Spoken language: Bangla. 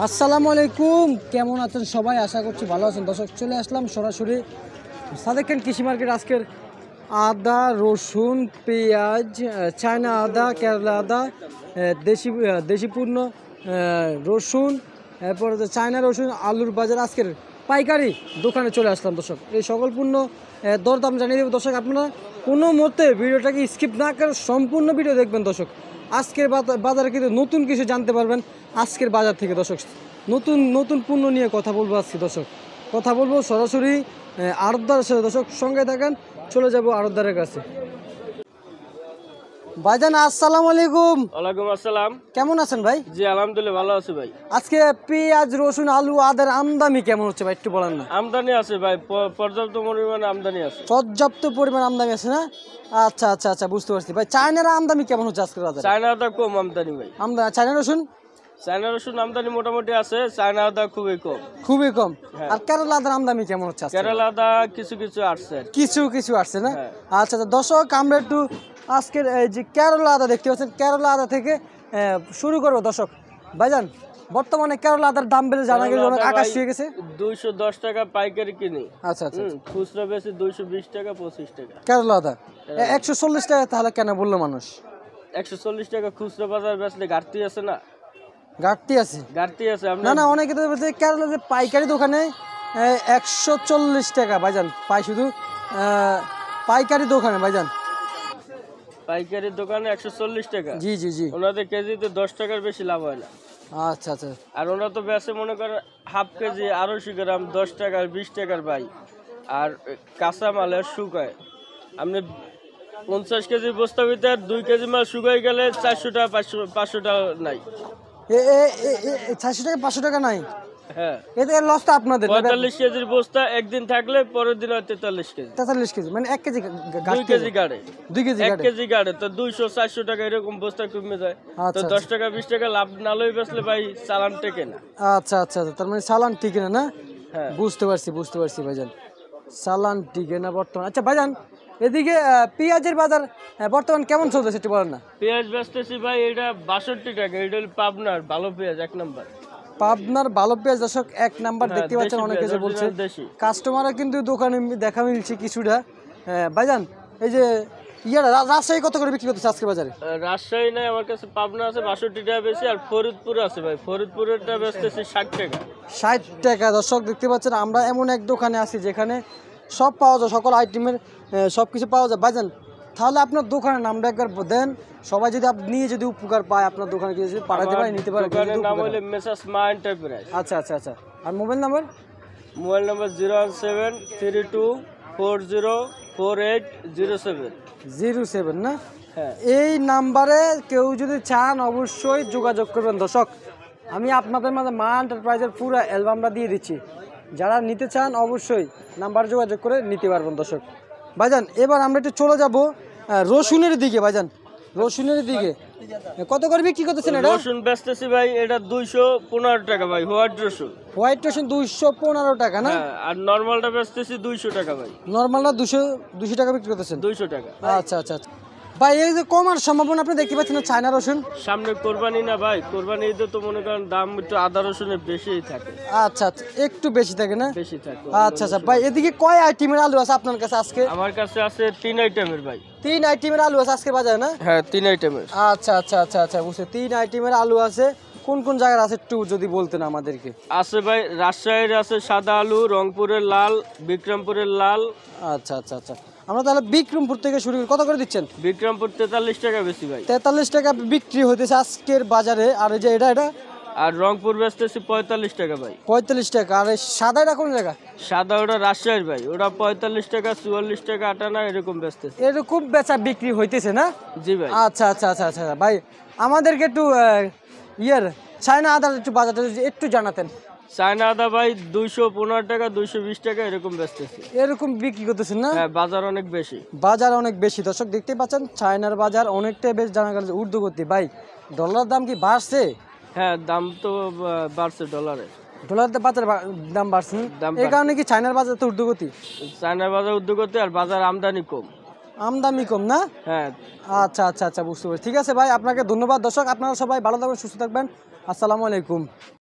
আসসালামু আলাইকুম, কেমন আছেন সবাই? আশা করছি ভালো আছেন। দর্শক, চলে আসলাম সরাসরি সাদেক খান কৃষি মার্কেট। আজকের আদা, রসুন, পেঁয়াজ, চায়না আদা, কেরালা আদা, দেশি পূর্ণ রসুন, এরপর চায়না রসুন, আলুর বাজার আজকের পাইকারি দোকানে চলে আসলাম। দর্শক, এই সকল পণ্য দরদাম জানিয়ে দেবো। দর্শক, আপনারা কোনো মতে ভিডিওটাকে স্কিপ না করে সম্পূর্ণ ভিডিও দেখবেন। দর্শক, আজকের বাজারে কিন্তু নতুন কিছু জানতে পারবেন আজকের বাজার থেকে। দর্শক, নতুন নতুন পণ্য নিয়ে কথা বলবো আজকে। দর্শক, কথা বলবো সরাসরি আড়তদারের সাথে। দর্শক, সঙ্গে থাকেন, চলে যাব আড়তদারের কাছে। ভাইজান, আসসালামু আলাইকুম। ওয়ালাইকুম আসসালাম। কেমন আছেন ভাই? জি আলহামদুলিল্লাহ ভালো আছি ভাই। আজকে পেঁয়াজ, রসুন, আলু, আদার আমদানি কেমন হচ্ছে ভাই, একটু বলেন না। আমদানি আছে ভাই, পর্যাপ্ত পরিমাণে আমদানি আছে। পর্যাপ্ত পরিমাণ আমদানি আছে না? আচ্ছা আচ্ছা আচ্ছা, বুঝতে পারছি ভাই। চায়নার আমদানি কেমন হচ্ছে আজকের বাজারে? চায়না আদা কম আমদানি ভাই। চায়না রসুন? চায়না রসুন আমদানি মোটামুটি আছে, চায়না আদা খুবই কম। খুবই কম। হ্যাঁ। আর কেরালা আদার আমদানি কেমন হচ্ছে আজকে? কেরালা আদা কিছু কিছু আসছে। কিছু কিছু আসছে না? হ্যাঁ। আচ্ছা আচ্ছা, দর্শক, আমরা একটু আজকের এই যে কেরালা আদা দেখতে পাচ্ছেন, কেরালা আদা থেকে শুরু করবো। দর্শক ভাইজান, বর্তমানে কেরালা আদার দাম বেড়ে জানা গেছে অনেক আকাশ ছুঁয়ে গেছে। 210 টাকা পাইকারি কিনি। আচ্ছা আচ্ছা, খুচরা বেশি 220 টাকা 25 টাকা। কেরালা আদা 140 টাকা, তাহলে কেন বললো মানুষ? 140 টাকা খুচরা বাজার বেচলে ঘাটতি আছে না? ঘাটতি আছে? ঘাটতি আছে না আপনার। না, অনেকে তো বলছে কেরালা যে পাইকারি দোকানে 140 টাকা ভাইজান পাই, শুধু পাইকারি দোকানে ভাইজান। পাইকারি দোকানে 140 টাকা। জি জি জি। ওনাদের কেজিতে 10 টাকার বেশি লাভ হয় না। আচ্ছা আচ্ছা। আর ওনারা তো বেচে মনে করেন হাফ কেজি 250 গ্রাম 10 টাকার 20 টাকার ভাই। আর কাঁচা মালের শুকায় আপনি 50 কেজি বস্তা ভিতরে 2 কেজি মাল শুকাই গেলে 400 টাকা 500 টাকা নাই। 400 টাকা 500 টাকা নাই? হ্যাঁ, এতে লস তো আপনাদের। 45 কেজির বস্তা একদিন থাকলে পরের দিন হয় 43 কেজি। 43 কেজি মানে 1 কেজি 2 কেজি গাড়ে 2 কেজি 1 কেজি গাড়ে তো 200-400 টাকা এরকম বস্তা কমে যায়। তো আচ্ছা 10 টাকা 20 টাকা লাভ না লই বেচলে ভাই চালান টেকে না। আচ্ছা আচ্ছা আচ্ছা, তার মানে চালান টিকে না? হ্যাঁ, বুঝতে পারছি ভাইজান, চালান টিকে না বর্তমান। আচ্ছা ভাইজান, এদিকে পেঁয়াজের বাজার বর্তমান কেমন চলতেছে একটু বলেন না। পেঁয়াজ বেচতেছি ভাই এটা 62 টাকা। এটা হলো পাবনার ভালো পেঁয়াজ 1 নাম্বার। পাবনার ভালো পেঁয়াজ। দর্শক, 1 নাম্বার দেখতে হ্যাঁ, পাচ্ছেন, দেশি অনেকে যে পেঁয়াজ, বলছে। original দেশি। কাস্টমাররা কিন্তু দোকানে দেখা মিলছে কিছুটা। ভাইজান, এই যে রাজশাহী কত করে বিক্রি করতেছে আজকে বাজারে? রাজশাহী নাই আমার কাছে, পাবনা আছে 62 টাকা বেশি। আর ফরিদপুর আছে ভাই, ফরিদপুরেরটা বেচতেছি 60 টাকা। 60 টাকা। দর্শক, দেখতে পাচ্ছেন আমরা এমন এক দোকানে আছি যেখানে সব পাওয়া যায়, সকল আইটেমের সব কিছু পাওয়া যায়। ভাইজান, তাহলে আপনার দোকানের নামটা একবার দেন, সবাই যদি নিয়ে যদি উপকার পায়, আপনার দোকানে যদি পাঠাতে পারে, নিতে পারে। দোকানের নাম হলো মেসার্স মা এন্টারপ্রাইজ। আচ্ছা আচ্ছা আচ্ছা। আর মোবাইল নাম্বার? Mobile number 01732404807। 07 না? হ্যাঁ, এই নাম্বারে কেউ যদি চান অবশ্যই যোগাযোগ করবেন। দর্শক, আমি আপনাদের মাঝে মা এন্টারপ্রাইজের পুরো অ্যালবামটা দিয়ে দিচ্ছি, যারা নিতে চান অবশ্যই নাম্বার যোগাযোগ করে নিতে পারবেন। দর্শক ভাইজান, এবার আমরা একটু চলে যাব রসুনের দিকে। ভাইজান, রসুনের দিকে কত করে বিক্রি করতেছেন এটা? রসুন বেচতেছি ভাই এটা 215 টাকা ভাই, হোয়াইট রসুন। হোয়াইট রসুন 215 টাকা না? হ্যাঁ, আর নরমালটা বেচতেছি 200 টাকা ভাই। নর্মালটা 200 টাকা বিক্রি করতেছেন? 200 টাকা। আচ্ছা আচ্ছা আচ্ছা ভাই, এই যে কমার সম্ভাবনা আপনি দেখতে পাচ্ছেন না চায়না রসুন? সামনে কোরবানি না ভাই, কোরবানি ঈদে তো মনে করেন দাম একটু আদা রসুনের বেশিই থাকে। আচ্ছা আচ্ছা, একটু বেশি থাকে না? বেশি থাকে। আচ্ছা আচ্ছা ভাই, এদিকে কয় আইটেমের আলু আছে আপনার কাছে আজকে? আমার কাছে আছে 3 আইটেমের ভাই। 3 আইটেমের আলু আছে আজকে বাজারে না? হ্যাঁ, 3 আইটেমের। আচ্ছা আচ্ছা আচ্ছা আচ্ছা, বুঝছি। 3 আইটেমের আলু আছে। কোন কোন জায়গার আছে একটু যদি বলতেন আমাদেরকে। আছে ভাই, রাজশাহীর আছে সাদা আলু, রংপুরের লাল, বিক্রমপুরের লাল। আচ্ছা আচ্ছা আচ্ছা, আমরা তাহলে বিক্রমপুর থেকে শুরু করি। কত করে দিচ্ছেন? বিক্রমপুর 43 টাকা বেশি ভাই। 43 টাকা বিক্রি হইতেছে আজকের বাজারে। আর এই যে এটা আর রংপুর বেচতেছি 45 টাকা ভাই। 45 টাকা। আর এই সাদাটা কোন জায়গা? সাদা ওটা রাজশাহীর ভাই, ওটা 45 টাকা 44 টাকা 58 এরকম বেচতেছে। এরকম বেচা বিক্রি হইতেছে না? জি ভাই। আচ্ছা আচ্ছা আচ্ছা আচ্ছা ভাই, আমাদেরকে একটু চায়না আদার একটু বাজারটা যদি একটু জানাতেন। চায়না আদা ভাই 215 টাকা 220 টাকা এরকম বেচতেছে। এরকম বিক্রি করতেছেন না? হ্যাঁ, বাজার অনেক বেশি। বাজার অনেক বেশি। দর্শক, দেখতেই পাচ্ছেন চায়নার বাজার অনেকটাই বেশ জানা গেল ঊর্ধ্বগতি। ভাই, ডলার দাম কি বাড়ছে? হ্যাঁ, দাম তো বাড়ছে ডলারে। ডলারের বাজার দাম বাড়ছে, এই কারণে কি চায়নার বাজার তো ঊর্ধ্বগতি? চায়নার বাজার উদ্যোগতে আর বাজার আমদানি কম। আমদানি কম না? হ্যাঁ। আচ্ছা আচ্ছা আচ্ছা, বুঝতে পারছি। ঠিক আছে ভাই, আপনাকে ধন্যবাদ। দর্শক, আপনারা সবাই ভালো থাকবেন, সুস্থ থাকবেন। আসসালামু আলাইকুম।